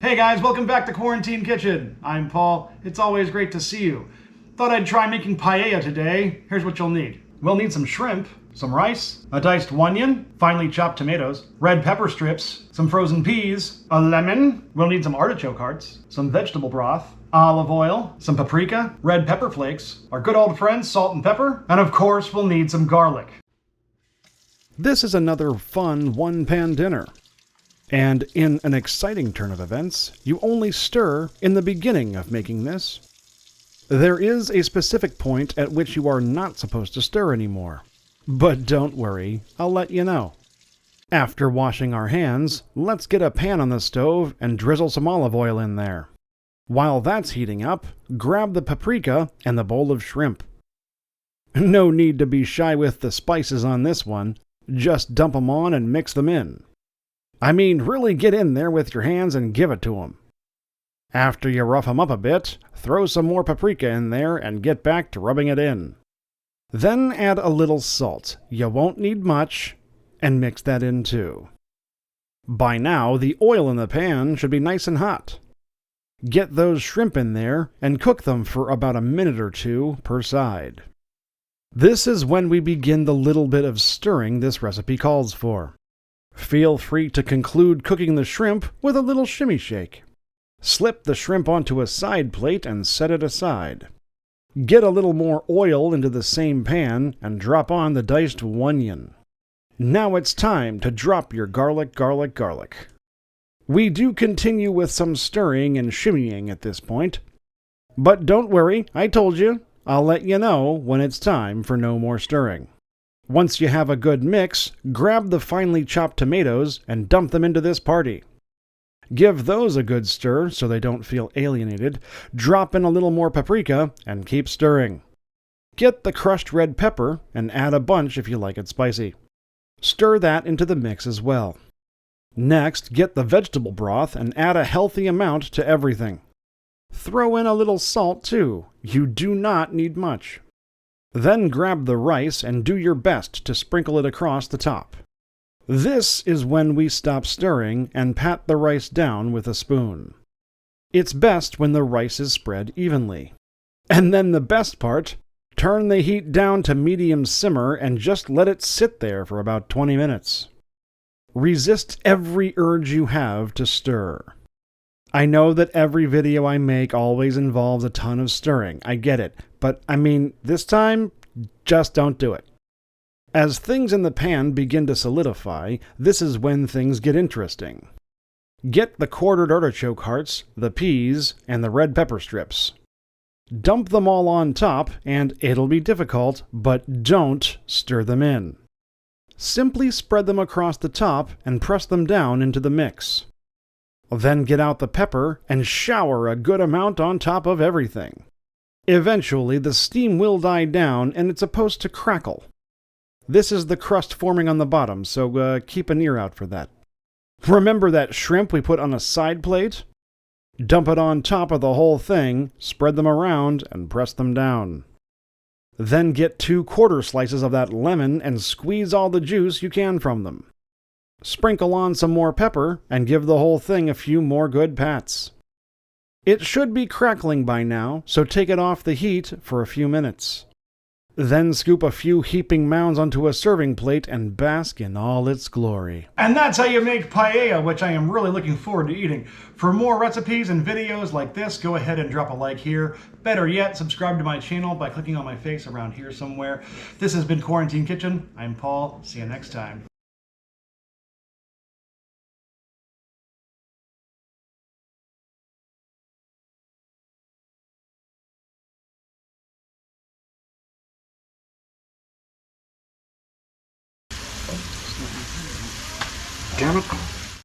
Hey guys, welcome back to Quarantine Kitchen. I'm Paul. It's always great to see you. Thought I'd try making paella today. Here's what you'll need. We'll need some shrimp, some rice, a diced onion, finely chopped tomatoes, red pepper strips, some frozen peas, a lemon. We'll need some artichoke hearts, some vegetable broth, olive oil, some paprika, red pepper flakes, our good old friends salt and pepper, and of course we'll need some garlic. This is another fun one-pan dinner. And in an exciting turn of events, you only stir in the beginning of making this. There is a specific point at which you are not supposed to stir anymore. But don't worry, I'll let you know. After washing our hands, let's get a pan on the stove and drizzle some olive oil in there. While that's heating up, grab the paprika and the bowl of shrimp. No need to be shy with the spices on this one, just dump them on and mix them in. I mean, really get in there with your hands and give it to them. After you rough them up a bit, throw some more paprika in there and get back to rubbing it in. Then add a little salt, you won't need much, and mix that in too. By now, the oil in the pan should be nice and hot. Get those shrimp in there and cook them for about a minute or two per side. This is when we begin the little bit of stirring this recipe calls for. Feel free to conclude cooking the shrimp with a little shimmy shake. Slip the shrimp onto a side plate and set it aside. Get a little more oil into the same pan and drop on the diced onion. Now it's time to drop your garlic. We do continue with some stirring and shimmying at this point. But don't worry, I told you, I'll let you know when it's time for no more stirring. Once you have a good mix, grab the finely chopped tomatoes and dump them into this party. Give those a good stir so they don't feel alienated. Drop in a little more paprika and keep stirring. Get the crushed red pepper and add a bunch if you like it spicy. Stir that into the mix as well. Next, get the vegetable broth and add a healthy amount to everything. Throw in a little salt too. You do not need much. Then grab the rice and do your best to sprinkle it across the top. This is when we stop stirring and pat the rice down with a spoon. It's best when the rice is spread evenly. And then the best part, turn the heat down to medium simmer and just let it sit there for about 20 minutes. Resist every urge you have to stir. I know that every video I make always involves a ton of stirring, I get it, but I mean, this time, just don't do it. As things in the pan begin to solidify, this is when things get interesting. Get the quartered artichoke hearts, the peas, and the red pepper strips. Dump them all on top, and it'll be difficult, but don't stir them in. Simply spread them across the top and press them down into the mix. Then get out the pepper and shower a good amount on top of everything. Eventually, the steam will die down and it's supposed to crackle. This is the crust forming on the bottom, so keep an ear out for that. Remember that shrimp we put on a side plate? Dump it on top of the whole thing, spread them around, and press them down. Then get 2 quarter slices of that lemon and squeeze all the juice you can from them. Sprinkle on some more pepper and give the whole thing a few more good pats. It should be crackling by now, so take it off the heat for a few minutes. Then scoop a few heaping mounds onto a serving plate and bask in all its glory. And that's how you make paella, which I am really looking forward to eating. For more recipes and videos like this, go ahead and drop a like here. Better yet, subscribe to my channel by clicking on my face around here somewhere. This has been Quarantine Kitchen. I'm Paul. See you next time. Damn it.